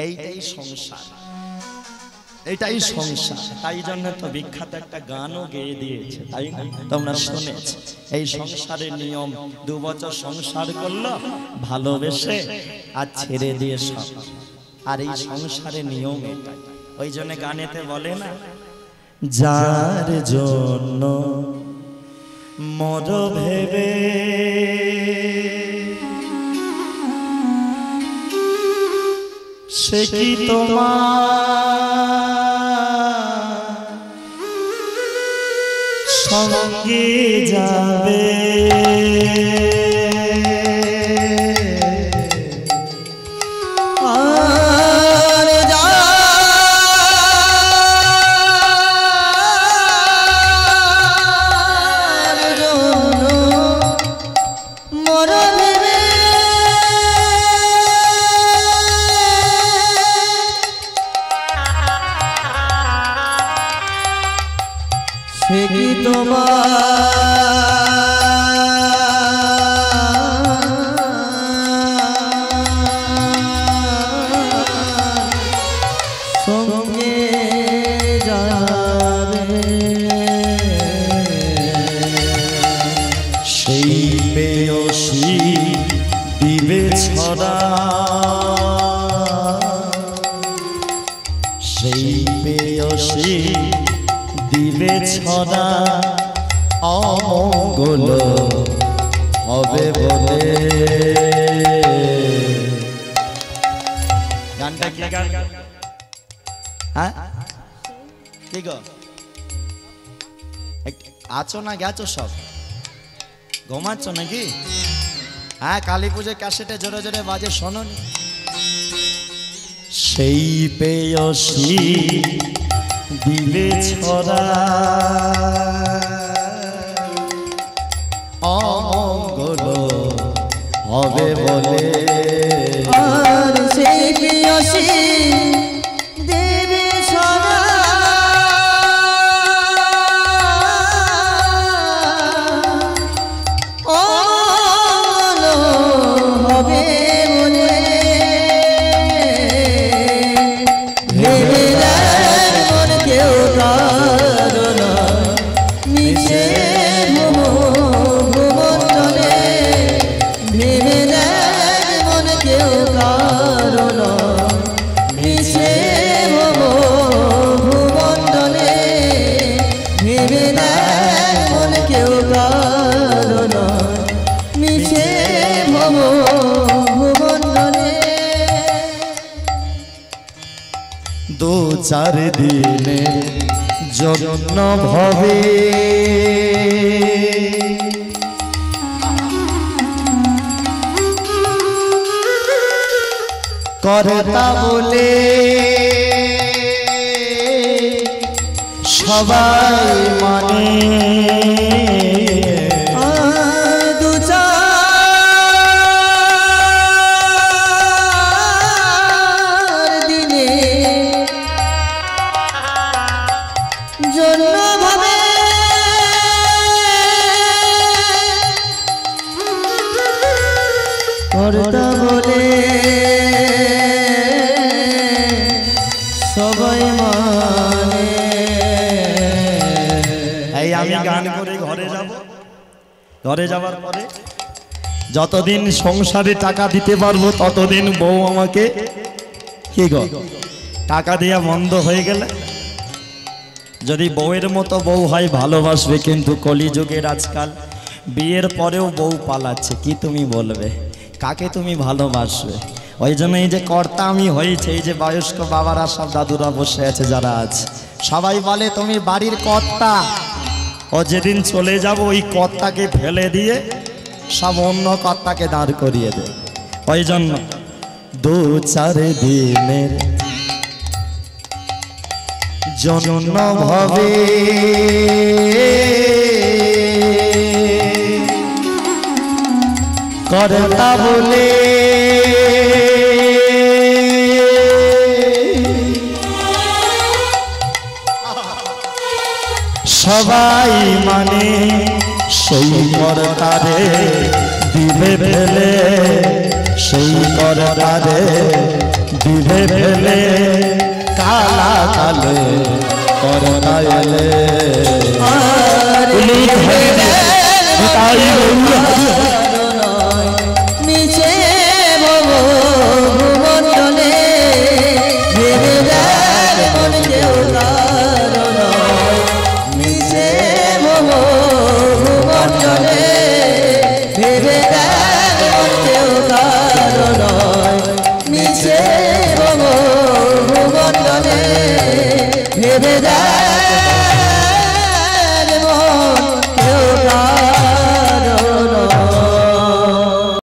এইটাই সংসার, এটাই সংসার। তাই জন্য তো বিখ্যাত একটা গানও গেয়ে দিয়েছে, তাই তোমরা শুনেছো। এই সংসারের নিয়ম, 2 বছর সংসার করলো ভালোবেসে আর ছেড়ে দিয়ে সব, আর এই সংসারের নিয়ম এটাই। ওই জন্য গানেতে বলে না, যার জন্য মর ভেবে সে কি তোমার সঙ্গে যাবে, সে কি তোমার সঙ্গে যাবে, সেই পেয়সী দিবে ছড়া, সেই পেয়সী দিবে ছড়া, অমঙ্গল হবে বলে। গানটা কি গান? হ্যাঁ কি গো, আছো না গেছো সব, ঘুমাচ্ছ নাকি? হ্যাঁ, কালী পুজোর ক্যাসেটে জোরে জোরে বাজে, শোনো। সেই পেয়সী দিলে ছড়া, অমঙ্গল হবে বলে। আর সেই প্রিয়সী দেবে ছড়া, অমঙ্গল হবে বলে। ভেবে দেয় মন কেউ কারণ মিছে ভুমণ্ডলে, ভেবে দেয় মন কেউ কারণ মিছে ভুমণ্ডলে, ভেবে দেয় মন কেউ কারণ মিছে ভুমণ্ডলে। 2-4 দিনের জন্য ভবে কর্তা বলে সবাই মানে, জন্য ভাবে কর্তা বলে সবাই মানে। এই আমি গান করে ঘরে যাব, ঘরে যাওয়ার পরে যতদিন সংসারে টাকা দিতে পারবো ততদিন বউ আমাকে কি গো টাকা দেয়া বন্ধ হয়ে গেলে, যদি বউয়ের মতো বউ হয় ভালোবাসবে, কিন্তু কলিযুগের আজকাল বিয়ের পরেও বউ পালাচ্ছে, কি তুমি বলবে, কাকে তুমি ভালোবাসবে? ওই জন্য এই যে কর্তা আমি হয়েছে, এই যে বয়স্ক বাবারা সব দাদুরা বসে আছে যারা আছে, সবাই বলে তুমি বাড়ির কর্তা। ও যেদিন চলে যাব ওই কর্তাকে ফেলে দিয়ে সব অন্য কর্তাকে দাঁড় করিয়ে দেয়। ওই জন্য 2-4 দিনের জন্য ভবে কর্তা বলে সবাই মানে, সেই কর্তারে দিবে ফেলে, সেই কর্তারে বিভে ফেলে কালা কালে করতা এলে নিচে ভুবনে ভেবে দেখ মন কেউ কারণ নিচে ভুবনে ভেবে দেখ মন কেউ কারণ নিচে ভুবনে ভেবে দেখ